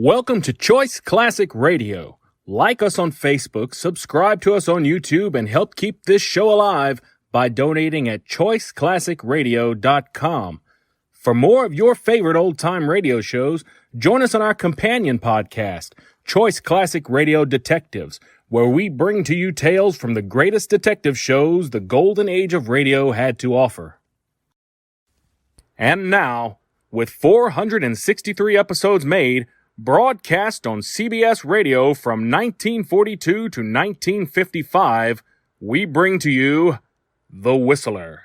Welcome to Choice Classic Radio. Like us on Facebook, subscribe to us on YouTube, and help keep this show alive by donating at choiceclassicradio.com. For more of your favorite old-time radio shows, join us on our companion podcast, Choice Classic Radio Detectives, where we bring to you tales from the greatest detective shows the golden age of radio had to offer. And now, with 463 episodes made, broadcast on CBS Radio from 1942 to 1955, we bring to you The Whistler.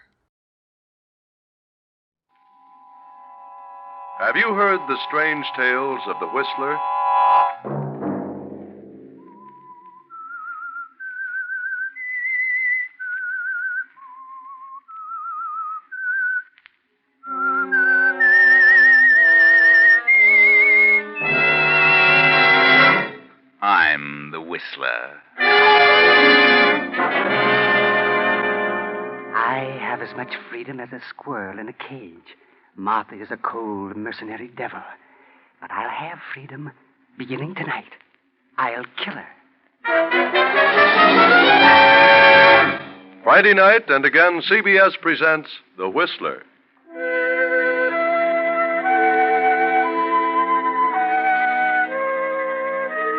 Have you heard the strange tales of the Whistler? I'm the Whistler. I have as much freedom as a squirrel in a cage. Martha is a cold, mercenary devil. But I'll have freedom beginning tonight. I'll kill her. Friday night, and again, CBS presents The Whistler.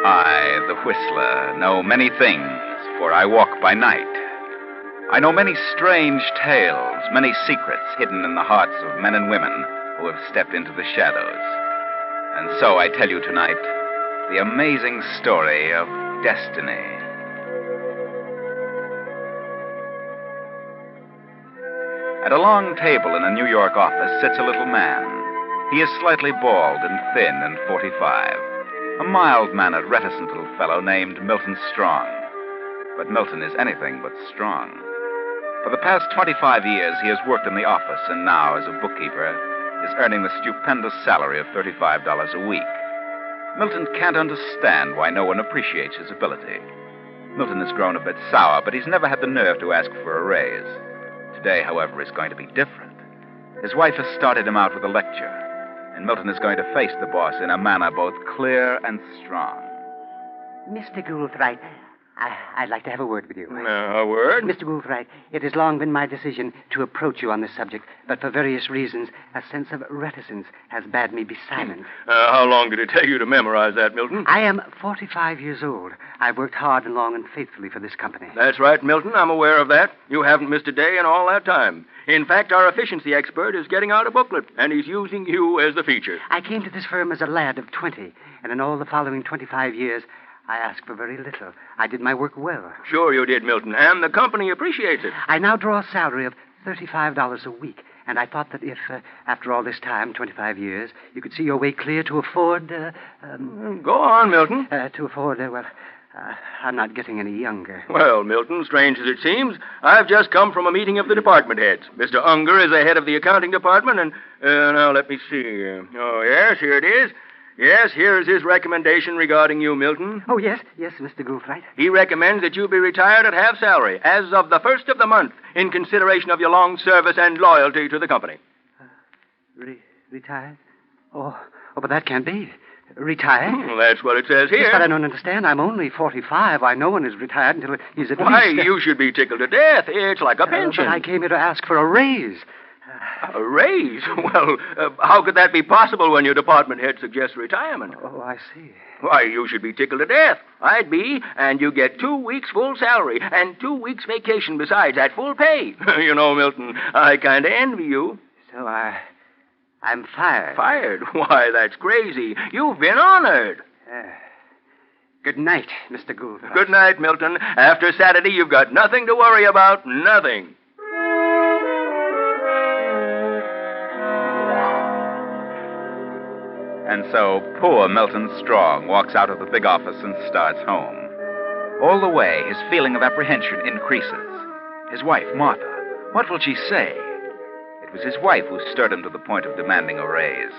I, the Whistler, know many things, for I walk by night. I know many strange tales, many secrets hidden in the hearts of men and women who have stepped into the shadows. And so I tell you tonight the amazing story of destiny. At a long table in a New York office sits a little man. He is slightly bald and thin and 45. A mild-mannered, reticent little fellow named Milton Strong. But Milton is anything but strong. For the past 25 years, he has worked in the office, and now, as a bookkeeper, is earning the stupendous salary of $35 a week. Milton can't understand why no one appreciates his ability. Milton has grown a bit sour, but he's never had the nerve to ask for a raise. Today, however, is going to be different. His wife has started him out with a lecture, and Milton is going to face the boss in a manner both clear and strong. Mr. Goulthright, I'd like to have a word with you. A word? Mr. Goulthright, it has long been my decision to approach you on this subject, but for various reasons, a sense of reticence has bade me be silent. How long did it take you to memorize that, Milton? I am 45 years old. I've worked hard and long and faithfully for this company. That's right, Milton. I'm aware of that. You haven't missed a day in all that time. In fact, our efficiency expert is getting out a booklet, and he's using you as the feature. I came to this firm as a lad of 20, and in all the following 25 years, I asked for very little. I did my work well. Sure you did, Milton, and the company appreciates it. I now draw a salary of $35 a week, and I thought that if, after all this time, 25 years, you could see your way clear to afford, Go on, Milton. I'm not getting any younger. Well, Milton, strange as it seems, I've just come from a meeting of the department heads. Mr. Unger is the head of the accounting department, and, now let me see. Oh, yes, here it is. Yes, here's his recommendation regarding you, Milton. Oh, yes, Mr. Goulthright. He recommends that you be retired at half salary as of the first of the month in consideration of your long service and loyalty to the company. Retired? Oh, but that can't be. Retired? Well, that's what it says here. Yes, but I don't understand. I'm only 45. Why, no one is retired until he's at Why, least... you should be tickled to death. It's like a pension. But I came here to ask for a raise. A raise? Well, how could that be possible when your department head suggests retirement? Oh, I see. Why, you should be tickled to death. I'd be, and you get 2 weeks full salary and 2 weeks vacation besides at full pay. You know, Milton, I kind of envy you. So I'm fired. Fired? Why, that's crazy. You've been honored. Good night, Mr. Gould. Good night, Milton. After Saturday, you've got nothing to worry about. Nothing. And so poor Milton Strong walks out of the big office and starts home. All the way, his feeling of apprehension increases. His wife, Martha, what will she say? It was his wife who stirred him to the point of demanding a raise.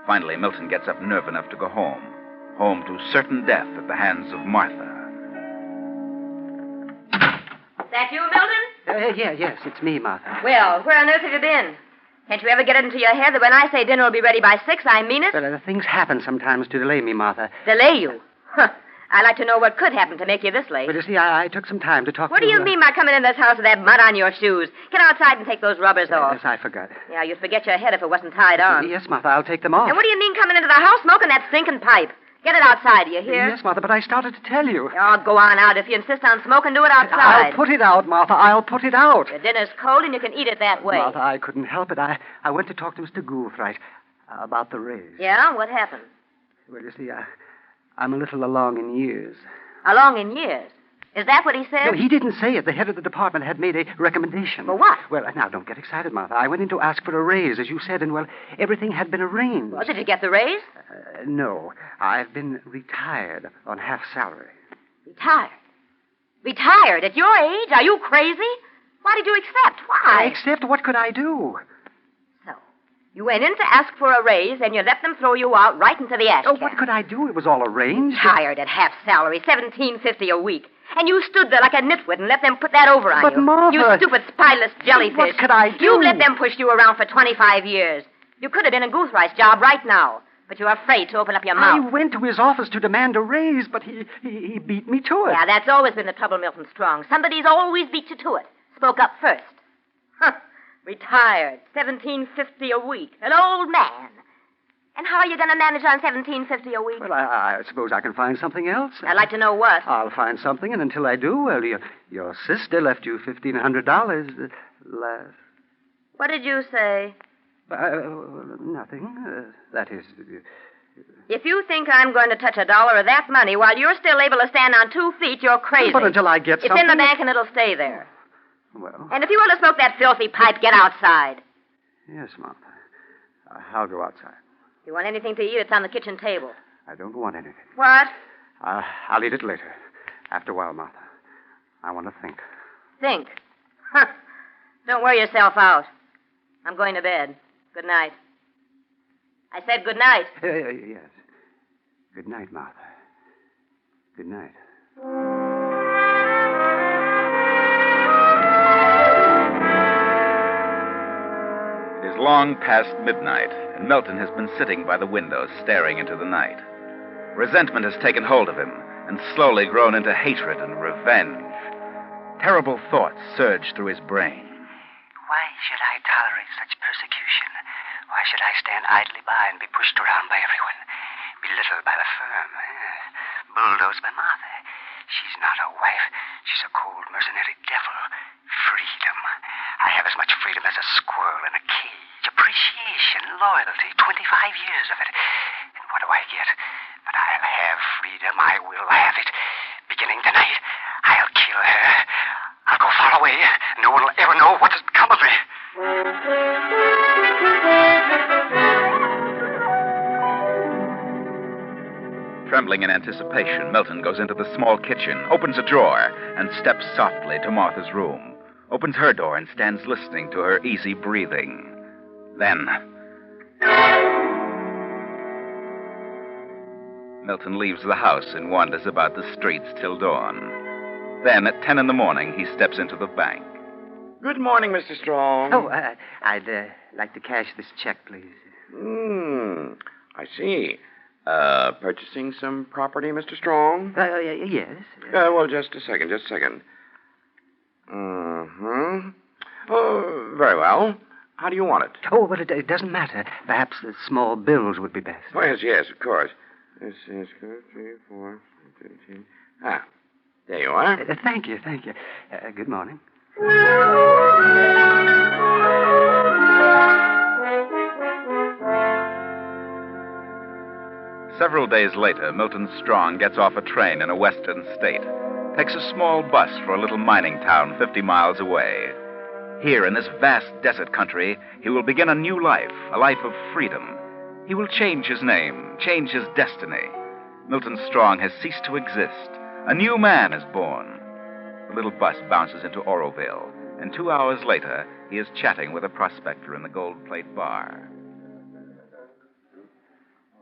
Finally, Milton gets up nerve enough to go home to certain death at the hands of Martha. That you, Milton? Yes, it's me, Martha. Well, where on earth have you been? Can't you ever get it into your head that when I say dinner will be ready by 6, I mean it? Well, things happen sometimes to delay me, Martha. Delay you? Huh. I'd like to know what could happen to make you this late. But you see, I took some time to talk What to... do you mean by coming in this house with that mud on your shoes? Get outside and take those rubbers off. Yes, I forgot. Yeah, you'd forget your head if it wasn't tied on. Yes, Martha, I'll take them off. And what do you mean coming into the house smoking that stinking pipe? Get it outside, do you hear? Yes, Martha, but I started to tell you. Oh, go on out. If you insist on smoking, do it outside. I'll put it out, Martha. I'll put it out. Your dinner's cold and you can eat it that way. Martha, I couldn't help it. I went to talk to Mr. Goulthright about the raise. Yeah? What happened? Well, you see, I'm a little along in years. Along in years. Is that what he said? No, he didn't say it. The head of the department had made a recommendation. For what? Well, now, don't get excited, Martha. I went in to ask for a raise, as you said, and, well, everything had been arranged. Well, did you get the raise? No. I've been retired on half salary. Retired? Retired? At your age? Are you crazy? Why did you accept? Why? Except, what could I do? So, you went in to ask for a raise, and you let them throw you out right into the ash Oh, can. what could I do? It was all arranged. Retired at half salary, $17.50 a week. And you stood there like a nitwit and let them put that over on But, you. Martha... You stupid, spineless jellyfish. What could I do? You let them push you around for 25 years. You could have been in Goulthright's job right now, but you're afraid to open up your I mouth. went to his office to demand a raise, but he beat me to it. Yeah, that's always been the trouble, Milton Strong. Somebody's always beat you to it. Spoke up first. Huh. Retired. $17.50 a week. An old man. And how are you going to manage on $17.50 a week? Well, I suppose I can find something else. I'd like to know what. I'll find something, and until I do, well, your sister left you $1,500 last... What did you say? Nothing. That is... If you think I'm going to touch a dollar of that money while you're still able to stand on 2 feet, you're crazy. But until I get It's something... in the bank and it'll stay there. Well... And if you want to smoke that filthy pipe, get outside. Yes, Martha. I'll go outside. If you want anything to eat, it's on the kitchen table. I don't want anything. What? I'll eat it later. After a while, Martha. I want to think. Think? Huh. Don't wear yourself out. I'm going to bed. Good night. I said good night. Yes. Good night, Martha. Good night. It is long past midnight, and Milton has been sitting by the window staring into the night. Resentment has taken hold of him and slowly grown into hatred and revenge. Terrible thoughts surge through his brain. Why should I tolerate such persecution? Why should I stand idly by and be pushed around by everyone? Belittled by the firm? Bulldozed by Martha? She's not a wife. She's a cold mercenary devil. Freedom. I have as much freedom as a squirrel in a cage. Appreciation, loyalty, 25 years of it. And what do I get? But I'll have freedom. I will have it. Beginning tonight, I'll kill her. I'll go far away. No one will ever know what has become of me. Trembling in anticipation, Milton goes into the small kitchen, opens a drawer, and steps softly to Martha's room. Opens her door and stands listening to her easy breathing. Then... Milton leaves the house and wanders about the streets till dawn. Then, at 10 in the morning, he steps into the bank. Good morning, Mr. Strong. Oh, I'd like to cash this check, please. I see. Purchasing some property, Mr. Strong? Yes. Well, just a second. Mm-hmm. Oh, very well. How do you want it? Oh, well, it doesn't matter. Perhaps the small bills would be best. Oh, yes, of course. This is 3, 4, 15. Ah, there you are. Thank you. Good morning. Several days later, Milton Strong gets off a train in a western state, takes a small bus for a little mining town 50 miles away. Here, in this vast desert country, he will begin a new life, a life of freedom. He will change his name, change his destiny. Milton Strong has ceased to exist. A new man is born. The little bus bounces into Oroville, and 2 hours later, he is chatting with a prospector in the Gold Plate Bar.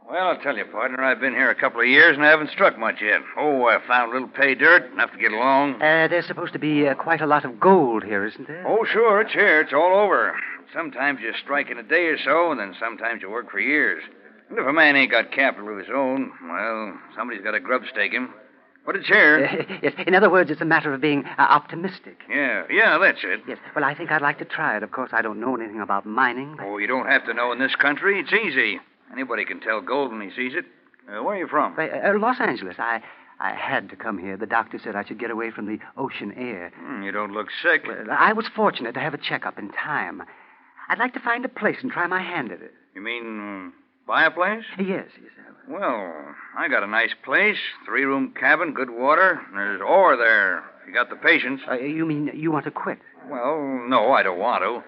Well, I'll tell you, partner, I've been here a couple of years and I haven't struck much yet. Oh, I found a little pay dirt, enough to get along. There's supposed to be quite a lot of gold here, isn't there? Oh, sure, it's here. It's all over. Sometimes you strike in a day or so, and then sometimes you work for years. And if a man ain't got capital of his own, well, somebody's got to grub stake him. But it's here. Yes. In other words, it's a matter of being optimistic. Yeah, that's it. Yes. Well, I think I'd like to try it. Of course, I don't know anything about mining. But... Oh, you don't have to know in this country. It's easy. Anybody can tell gold when he sees it. Where are you from? Los Angeles. I had to come here. The doctor said I should get away from the ocean air. You don't look sick. I was fortunate to have a checkup in time. I'd like to find a place and try my hand at it. You mean buy a place? Yes. Well, I got a nice place, 3-room cabin, good water. There's ore there, if you got the patience. You mean you want to quit? Well, no, I don't want to.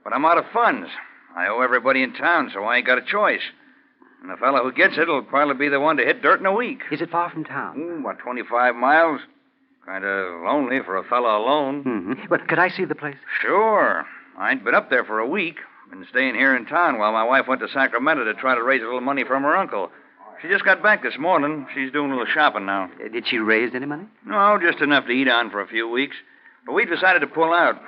But I'm out of funds. I owe everybody in town, so I ain't got a choice. And the fellow who gets it will probably be the one to hit dirt in a week. Is it far from town? About 25 miles. Kind of lonely for a fellow alone. Mm-hmm. But could I see the place? Sure. I ain't been up there for a week. Been staying here in town while my wife went to Sacramento to try to raise a little money from her uncle. She just got back this morning. She's doing a little shopping now. Did she raise any money? No, just enough to eat on for a few weeks. But we decided to pull out.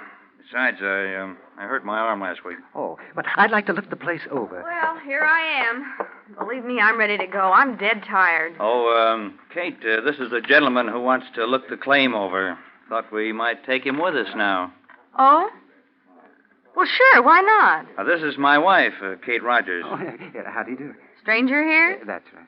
Besides, I hurt my arm last week. Oh, but I'd like to look the place over. Well, here I am. Believe me, I'm ready to go. I'm dead tired. Oh, Kate, this is a gentleman who wants to look the claim over. Thought we might take him with us now. Oh? Well, sure, why not? This is my wife, Kate Rogers. Oh, how do you do? Stranger here? That's right.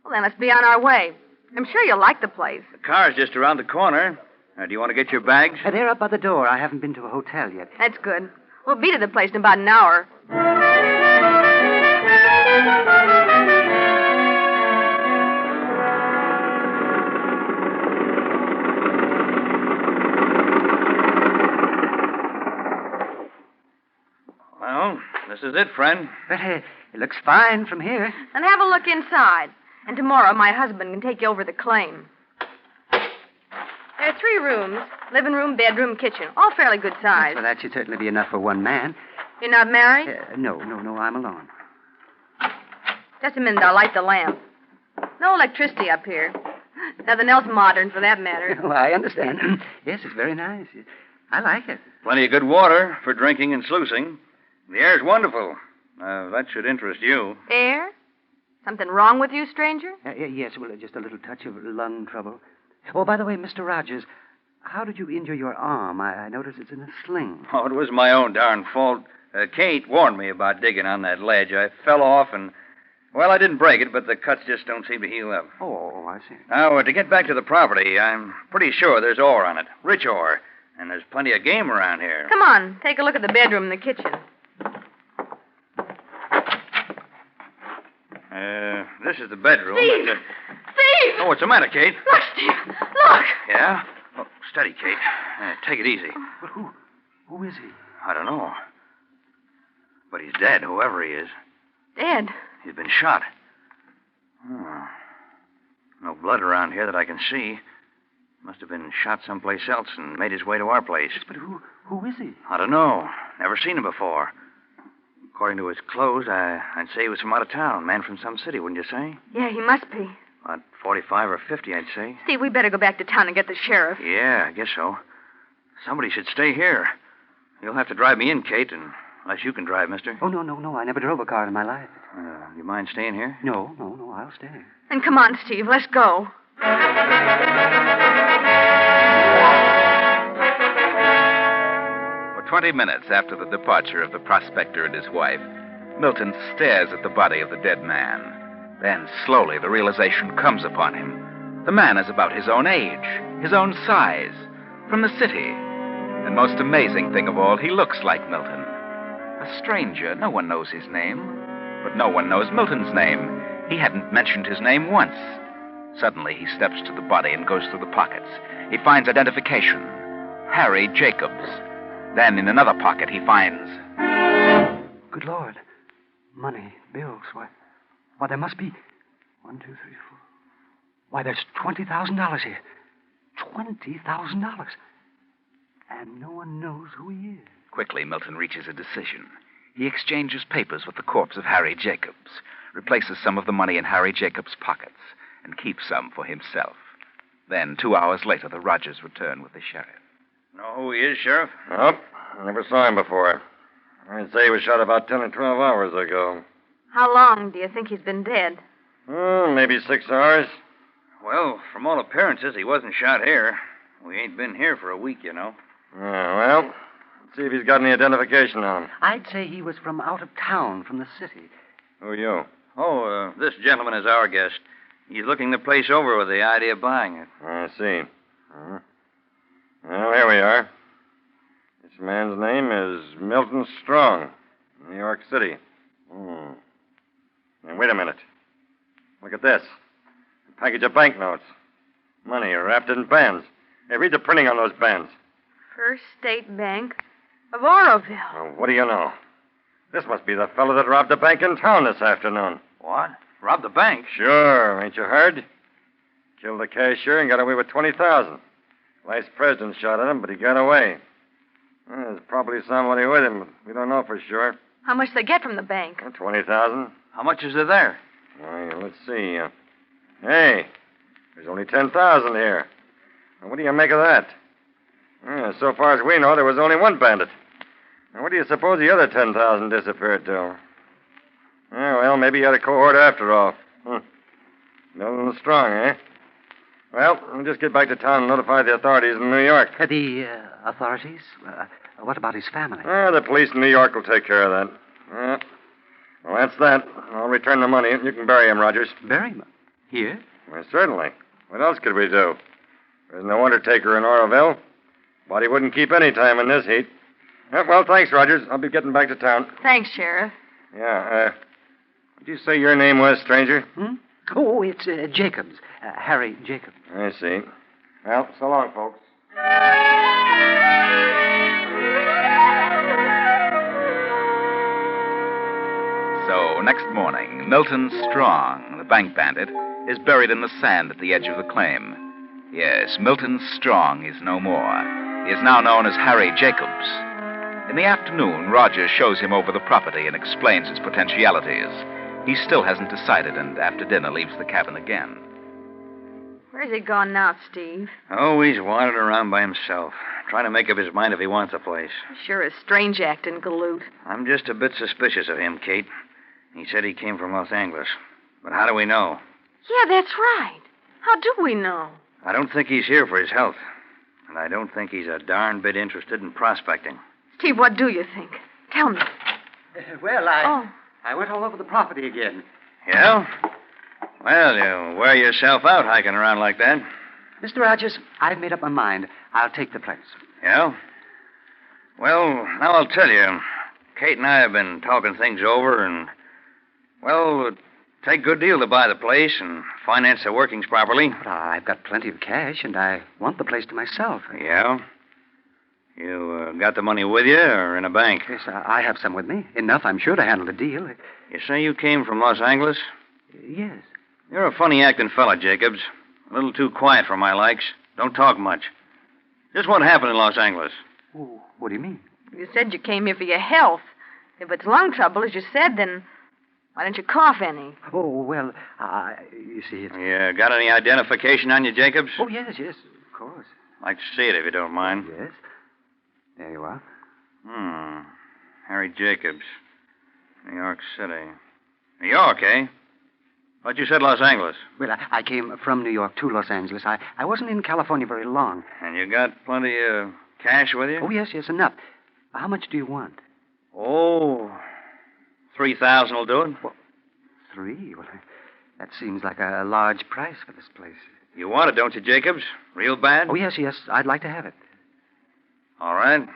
Well, then let's be on our way. I'm sure you'll like the place. The car's just around the corner. Do you want to get your bags? They're up by the door. I haven't been to a hotel yet. That's good. We'll be to the place in about an hour. Well, this is it, friend. But it looks fine from here. And have a look inside. And tomorrow my husband can take you over the claim. There are 3 rooms. Living room, bedroom, kitchen. All fairly good size. Well, that should certainly be enough for one man. You're not married? No, I'm alone. Just a minute, I'll light the lamp. No electricity up here. Nothing else modern, for that matter. Oh, I understand. Yes, it's very nice. I like it. Plenty of good water for drinking and sluicing. The air's wonderful. That should interest you. Air? Something wrong with you, stranger? Yes, well, just a little touch of lung trouble. Oh, by the way, Mr. Rogers, how did you injure your arm? I noticed it's in a sling. Oh, it was my own darn fault. Kate warned me about digging on that ledge. I fell off and, well, I didn't break it, but the cuts just don't seem to heal up. Oh, I see. Now, to get back to the property, I'm pretty sure there's ore on it. Rich ore. And there's plenty of game around here. Come on, take a look at the bedroom and the kitchen. This is the bedroom. Steve! Steve! Oh, what's the matter, Kate? Look, Steve! Look! Yeah? Oh, steady, Kate. Take it easy. But who is he? I don't know. But he's dead, whoever he is. Dead? He's been shot. Oh. No blood around here that I can see. Must have been shot someplace else and made his way to our place. But who is he? I don't know. Never seen him before. According to his clothes, I'd say he was from out of town. Man from some city, wouldn't you say? Yeah, he must be. About 45 or 50, I'd say. Steve, we better go back to town and get the sheriff. Yeah, I guess so. Somebody should stay here. You'll have to drive me in, Kate, unless you can drive, mister. Oh, no. I never drove a car in my life. You mind staying here? No, I'll stay. Then come on, Steve, let's go. For 20 minutes after the departure of the prospector and his wife, Milton stares at the body of the dead man. Then, slowly, the realization comes upon him. The man is about his own age, his own size, from the city. And most amazing thing of all, he looks like Milton. A stranger, no one knows his name. But no one knows Milton's name. He hadn't mentioned his name once. Suddenly, he steps to the body and goes through the pockets. He finds identification. Harry Jacobs. Then, in another pocket, he finds... Good Lord. Money, bills. Why, there must be... 1, 2, 3, 4... Why, there's $20,000 here. $20,000. And no one knows who he is. Quickly, Milton reaches a decision. He exchanges papers with the corpse of Harry Jacobs, replaces some of the money in Harry Jacobs' pockets, and keeps some for himself. Then, 2 hours later, the Rogers return with the sheriff. Know who he is, Sheriff? Nope. Never saw him before. I'd say he was shot about 10 or 12 hours ago. How long do you think he's been dead? Maybe 6 hours. Well, from all appearances, he wasn't shot here. We ain't been here for a week, you know. Yeah, well, let's see if he's got any identification on him. I'd say he was from out of town, from the city. Who are you? Oh, this gentleman is our guest. He's looking the place over with the idea of buying it. I see. Well, here we are. This man's name is Milton Strong, New York City. Now, wait a minute. Look at this. A package of banknotes. Money wrapped in bands. Hey, read the printing on those bands. First State Bank of Oroville. Well, what do you know? This must be the fellow that robbed the bank in town this afternoon. What? Robbed the bank? Sure, ain't you heard? Killed the cashier and got away with $20,000. Vice president shot at him, but he got away. Well, there's probably somebody with him, but we don't know for sure. How much they get from the bank? $20,000. How much is there? Well, let's see. Hey, there's only $10,000 here. Now, what do you make of that? So far as we know, there was only one bandit. Now, what do you suppose the other $10,000 disappeared to? Well, maybe he had a cohort after all. Milton Strong, eh? Well, we'll just get back to town and notify the authorities in New York. The authorities? What about his family? The police in New York will take care of that. Well, that's that. I'll return the money. You can bury him, Rogers. Bury him? Here? Well, certainly. What else could we do? There's no undertaker in Oroville. Body wouldn't keep any time in this heat. Well, thanks, Rogers. I'll be getting back to town. Thanks, Sheriff. Yeah, what did you say your name was, stranger? Oh, it's Jacobs. Harry Jacobs. I see. Well, so long, folks. So, next morning, Milton Strong, the bank bandit, is buried in the sand at the edge of the claim. Yes, Milton Strong is no more. He is now known as Harry Jacobs. In the afternoon, Rogers shows him over the property and explains its potentialities. He still hasn't decided, and after dinner leaves the cabin again. Where's he gone now, Steve? Oh, he's wandering around by himself, trying to make up his mind if he wants a place. Sure is strange acting, galoot. I'm just a bit suspicious of him, Kate. He said he came from Los Angeles. But how do we know? Yeah, that's right. How do we know? I don't think he's here for his health. And I don't think he's a darn bit interested in prospecting. Steve, what do you think? Tell me. I went all over the property again. Yeah? Well, you wear yourself out hiking around like that. Mr. Rogers, I've made up my mind. I'll take the place. Yeah? Well, now I'll tell you. Kate and I have been talking things over, and, well, it'd take a good deal to buy the place and finance the workings properly. But I've got plenty of cash, and I want the place to myself. Yeah? You got the money with you or in a bank? Yes, I have some with me. Enough, I'm sure, to handle the deal. You say you came from Los Angeles? Yes. You're a funny-acting fella, Jacobs. A little too quiet for my likes. Don't talk much. Just what happened in Los Angeles? Oh, what do you mean? You said you came here for your health. If it's lung trouble, as you said, then why don't you cough any? Oh, well, you see, it's... You got any identification on you, Jacobs? Oh, yes, of course. I'd like to see it if you don't mind. Yes. There you are. Harry Jacobs, New York City. New York, eh? Thought you said Los Angeles. Well, I came from New York to Los Angeles. I wasn't in California very long. And you got plenty of cash with you? Oh, yes, enough. How much do you want? Oh, 3,000 will do it. Well, 3? Well, that seems like a large price for this place. You want it, don't you, Jacobs? Real bad? Oh, yes, I'd like to have it. All right.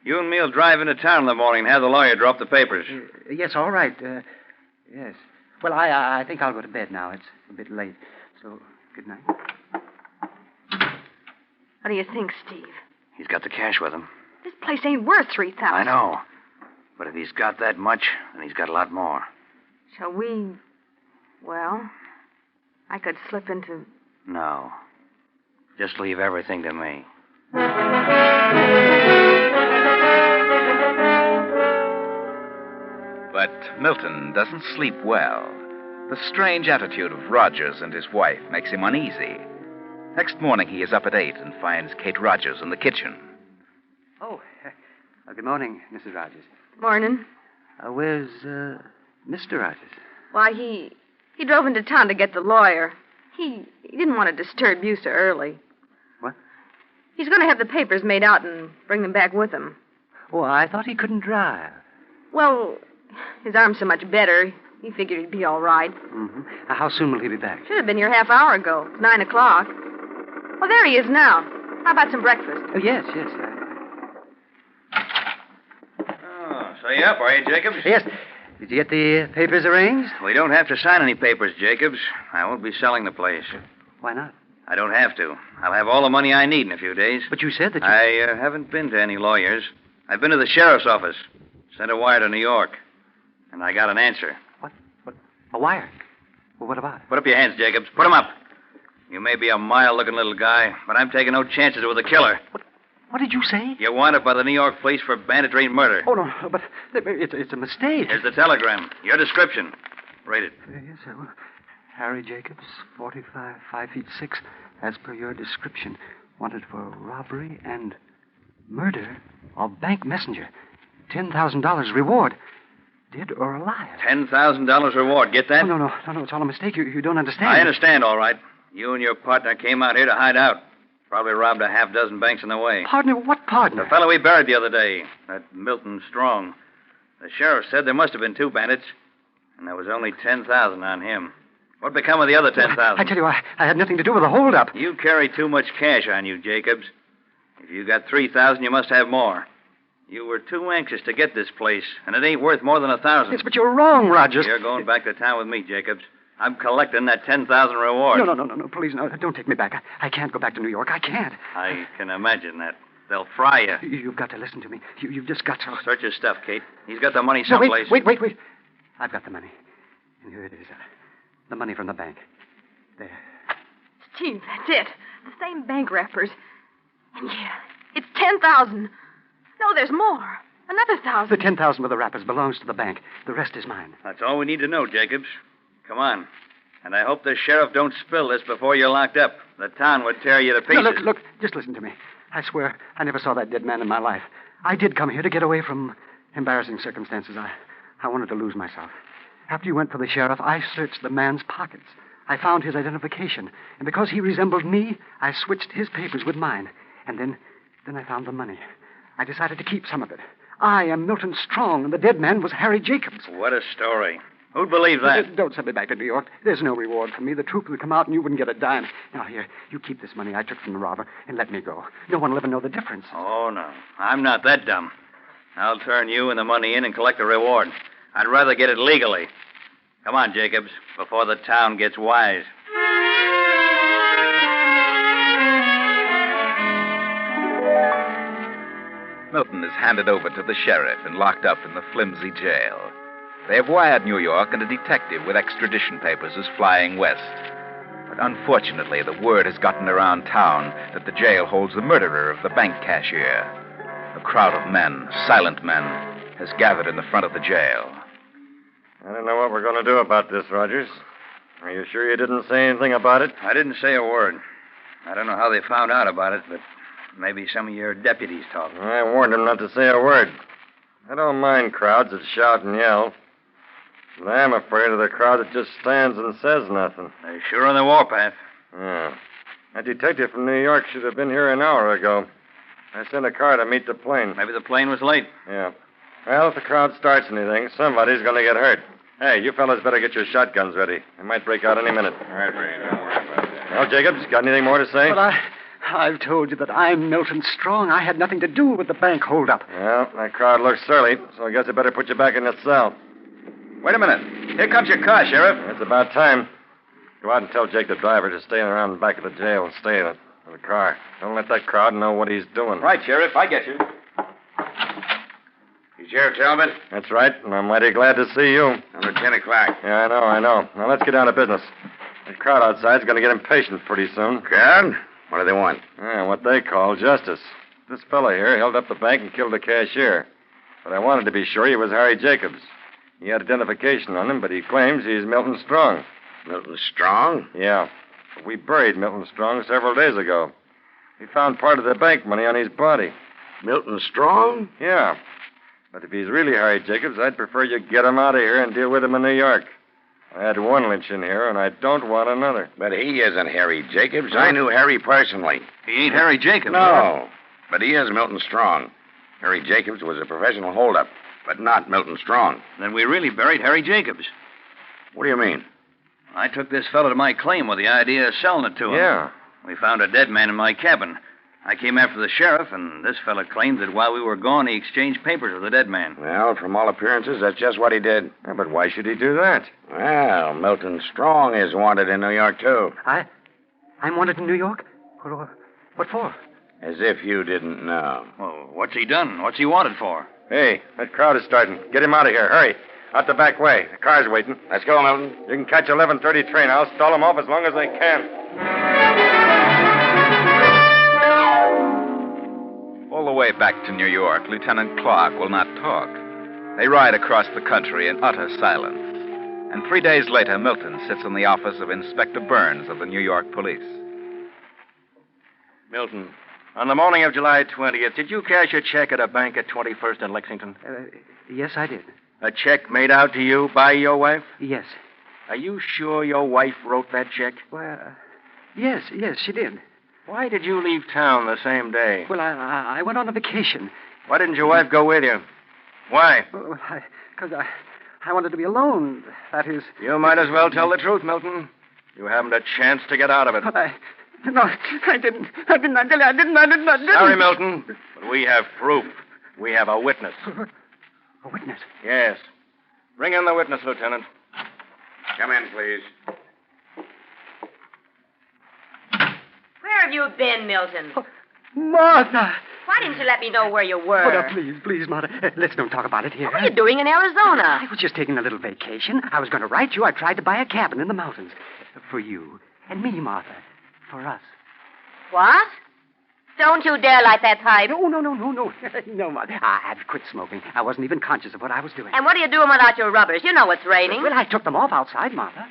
You and me'll drive into town in the morning and have the lawyer draw up the papers. Yes, all right. Yes. Well, I think I'll go to bed now. It's a bit late. So, good night. What do you think, Steve? He's got the cash with him. This place ain't worth 3,000. I know. But if he's got that much, then he's got a lot more. Shall we... Well, I could slip into... No. Just leave everything to me. But Milton doesn't sleep well. The strange attitude of Rogers and his wife makes him uneasy. Next morning, he is up at 8 and finds Kate Rogers in the kitchen. Oh, good morning, Mrs. Rogers. Morning. Where's, Mr. Rogers? Why, he drove into town to get the lawyer. He didn't want to disturb you so early. What? He's going to have the papers made out and bring them back with him. Oh, I thought he couldn't drive. Well, his arm's so much better, he figured he'd be all right. Mm-hmm. How soon will he be back? Should have been here half hour ago. It's 9 o'clock. Well, there he is now. How about some breakfast? Oh, yes. Oh, so you up, are you, Jacobs? Yes. Did you get the papers arranged? We don't have to sign any papers, Jacobs. I won't be selling the place. Why not? I don't have to. I'll have all the money I need in a few days. But you said that you... I haven't been to any lawyers. I've been to the sheriff's office. Sent a wire to New York. And I got an answer. What? A wire? Well, what about it? Put up your hands, Jacobs. Put them up. You may be a mild-looking little guy, but I'm taking no chances with a killer. What did you say? You're wanted by the New York police for banditry and murder. Oh, no, but it's a mistake. Here's the telegram. Your description. Read it. Yes, sir. Well, Harry Jacobs, 45, 5 feet 6, as per your description. Wanted for robbery and murder of bank messenger. $10,000 reward. Dead or alive. $10,000 reward. Get that? Oh, no. It's all a mistake. You don't understand. I understand, all right. You and your partner came out here to hide out. Probably robbed a half dozen banks on the way. Partner? What partner? The fellow we buried the other day. That Milton Strong. The sheriff said there must have been 2 bandits. And there was only 10,000 on him. What become of the other 10,000? I tell you, I had nothing to do with the holdup. You carry too much cash on you, Jacobs. If you got 3,000, you must have more. You were too anxious to get this place, and it ain't worth more than 1,000. Yes, but you're wrong, Rogers. You're going back to town with me, Jacobs. I'm collecting that 10,000 reward. No, please, no. Don't take me back. I can't go back to New York. I can't. I can imagine that. They'll fry you. You've got to listen to me. You've just got to... Search his stuff, Kate. He's got the money No, someplace. wait. I've got the money. And here it is. The money from the bank. There. Steve, that's it. The same bank wrappers. And yeah, it's 10,000. No, there's more. Another 1,000. The 10,000 with the wrappers belongs to the bank. The rest is mine. That's all we need to know, Jacobs. Come on. And I hope the sheriff don't spill this before you're locked up. The town would tear you to pieces. No, look, just listen to me. I swear I never saw that dead man in my life. I did come here to get away from embarrassing circumstances. I wanted to lose myself. After you went for the sheriff, I searched the man's pockets. I found his identification. And because he resembled me, I switched his papers with mine. And then I found the money. I decided to keep some of it. I am Milton Strong, and the dead man was Harry Jacobs. What a story. Who'd believe that? Don't send me back to New York. There's no reward for me. The truth would come out, and you wouldn't get a dime. Now, here, you keep this money I took from the robber, and let me go. No one will ever know the difference. Oh, no. I'm not that dumb. I'll turn you and the money in and collect the reward. I'd rather get it legally. Come on, Jacobs, before the town gets wise. Milton is handed over to the sheriff and locked up in the flimsy jail. They have wired New York, and a detective with extradition papers is flying west. But unfortunately, the word has gotten around town that the jail holds the murderer of the bank cashier. A crowd of men, silent men, has gathered in the front of the jail. I don't know what we're going to do about this, Rogers. Are you sure you didn't say anything about it? I didn't say a word. I don't know how they found out about it, but maybe some of your deputies talked. I warned them not to say a word. I don't mind crowds that shout and yell. But I am afraid of the crowd that just stands and says nothing. They're sure on the warpath. Yeah. That detective from New York should have been here an hour ago. I sent a car to meet the plane. Maybe the plane was late. Yeah. Well, if the crowd starts anything, somebody's going to get hurt. Hey, you fellas better get your shotguns ready. They might break out any minute. All right, Brady, don't worry about that. Well, Jacobs, got anything more to say? But I've told you that I'm Milton Strong. I had nothing to do with the bank holdup. Well, that crowd looks surly, so I guess I better put you back in the cell. Wait a minute. Here comes your car, Sheriff. It's about time. Go out and tell Jake, the driver, to stay around the back of the jail and stay in it. The car. Don't let that crowd know what he's doing. Right, Sheriff. I get you. You Sheriff Talbot? That's right, and I'm mighty glad to see you. Number 10 o'clock. Yeah, I know. Now, let's get down to business. The crowd outside's going to get impatient pretty soon. Crowd? What do they want? Yeah, what they call justice. This fella here held up the bank and killed the cashier. But I wanted to be sure he was Harry Jacobs. He had identification on him, but he claims he's Milton Strong. Milton Strong? Yeah. We buried Milton Strong several days ago. We found part of the bank money on his body. Milton Strong? Yeah. But if he's really Harry Jacobs, I'd prefer you get him out of here and deal with him in New York. I had one lynch in here, and I don't want another. But he isn't Harry Jacobs. I knew Harry personally. He ain't Harry Jacobs. No, but he is Milton Strong. Harry Jacobs was a professional holdup, but not Milton Strong. Then we really buried Harry Jacobs. What do you mean? I took this fellow to my claim with the idea of selling it to him. Yeah. We found a dead man in my cabin. I came after the sheriff, and this fellow claimed that while we were gone, he exchanged papers with the dead man. Well, from all appearances, that's just what he did. Yeah, but why should he do that? Well, Milton Strong is wanted in New York, too. I'm wanted in New York? What for? As if you didn't know. Well, what's he done? What's he wanted for? Hey, that crowd is starting. Get him out of here. Hurry. Out the back way. The car's waiting. Let's go, Milton. You can catch 11:30 train. I'll stall them off as long as I can. All the way back to New York, Lieutenant Clark will not talk. They ride across the country in utter silence. And 3 days later, Milton sits in the office of Inspector Burns of the New York Police. Milton, on the morning of July 20th, did you cash a check at a bank at 21st and Lexington? Yes, I did. A check made out to you by your wife? Yes. Are you sure your wife wrote that check? Well, yes, she did. Why did you leave town the same day? Well, I went on a vacation. Why didn't your wife go with you? Why? Because I wanted to be alone. That is... You might as well tell the truth, Milton. You haven't a chance to get out of it. No, I didn't. I didn't. Sorry, Milton, but we have proof. We have a witness. A witness? Yes. Bring in the witness, Lieutenant. Come in, please. Where have you been, Milton? Martha! Why didn't you let me know where you were? Oh, no, please, Martha. Let's don't talk about it here. What are you doing in Arizona? I was just taking a little vacation. I was going to write you. I tried to buy a cabin in the mountains. For you. And me, Martha. For us. What? Don't you dare light that pipe. No. No, Martha. I had to quit smoking. I wasn't even conscious of what I was doing. And what are you doing without your rubbers? You know it's raining. Well, I took them off outside, Martha.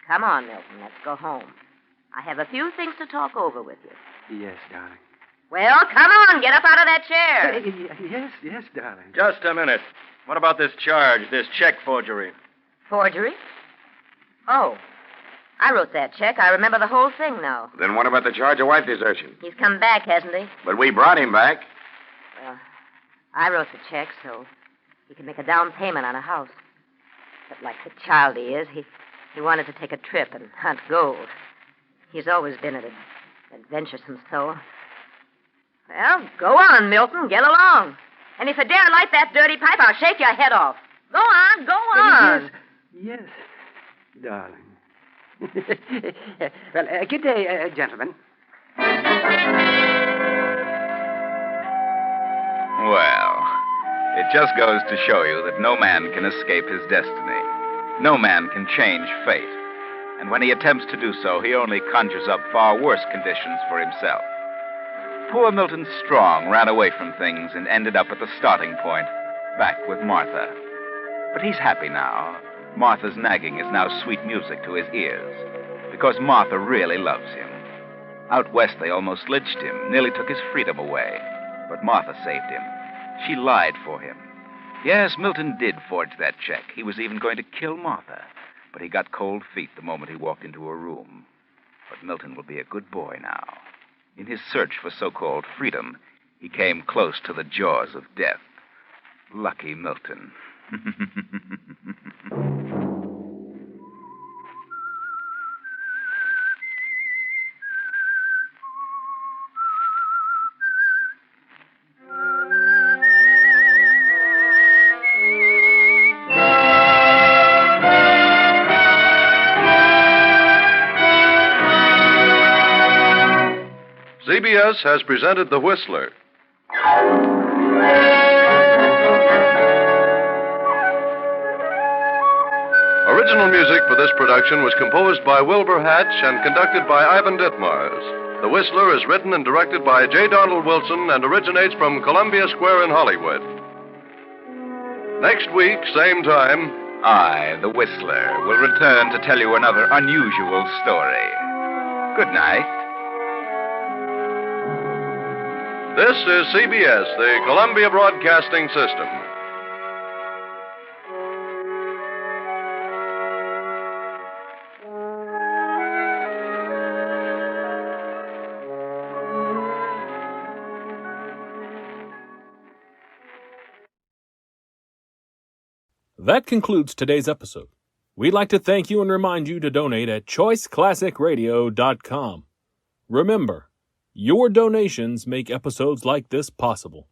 Come on, Milton. Let's go home. I have a few things to talk over with you. Yes, darling. Well, come on. Get up out of that chair. Yes, darling. Just a minute. What about this charge, this check forgery? Forgery? Oh. I wrote that check. I remember the whole thing now. Then what about the charge of wife desertion? He's come back, hasn't he? But we brought him back. Well, I wrote the check so he could make a down payment on a house. But like the child he is, he wanted to take a trip and hunt gold. He's always been an adventuresome soul. Well, go on, Milton. Get along. And if you dare light that dirty pipe, I'll shake your head off. Go on. Yes, darling. Well, good day, gentlemen. Well, it just goes to show you that no man can escape his destiny. No man can change fate. And when he attempts to do so, he only conjures up far worse conditions for himself. Poor Milton Strong ran away from things and ended up at the starting point, back with Martha. But he's happy now. Martha's nagging is now sweet music to his ears, because Martha really loves him. Out west, they almost lynched him, nearly took his freedom away. But Martha saved him. She lied for him. Yes, Milton did forge that check. He was even going to kill Martha. But he got cold feet the moment he walked into her room. But Milton will be a good boy now. In his search for so-called freedom, he came close to the jaws of death. Lucky Milton. CBS has presented The Whistler. Original music for this production was composed by Wilbur Hatch and conducted by Ivan Ditmars. The Whistler is written and directed by J. Donald Wilson and originates from Columbia Square in Hollywood. Next week, same time, I, the Whistler, will return to tell you another unusual story. Good night. this is CBS, the Columbia Broadcasting System. That concludes today's episode. We'd like to thank you and remind you to donate at choiceclassicradio.com. Remember, your donations make episodes like this possible.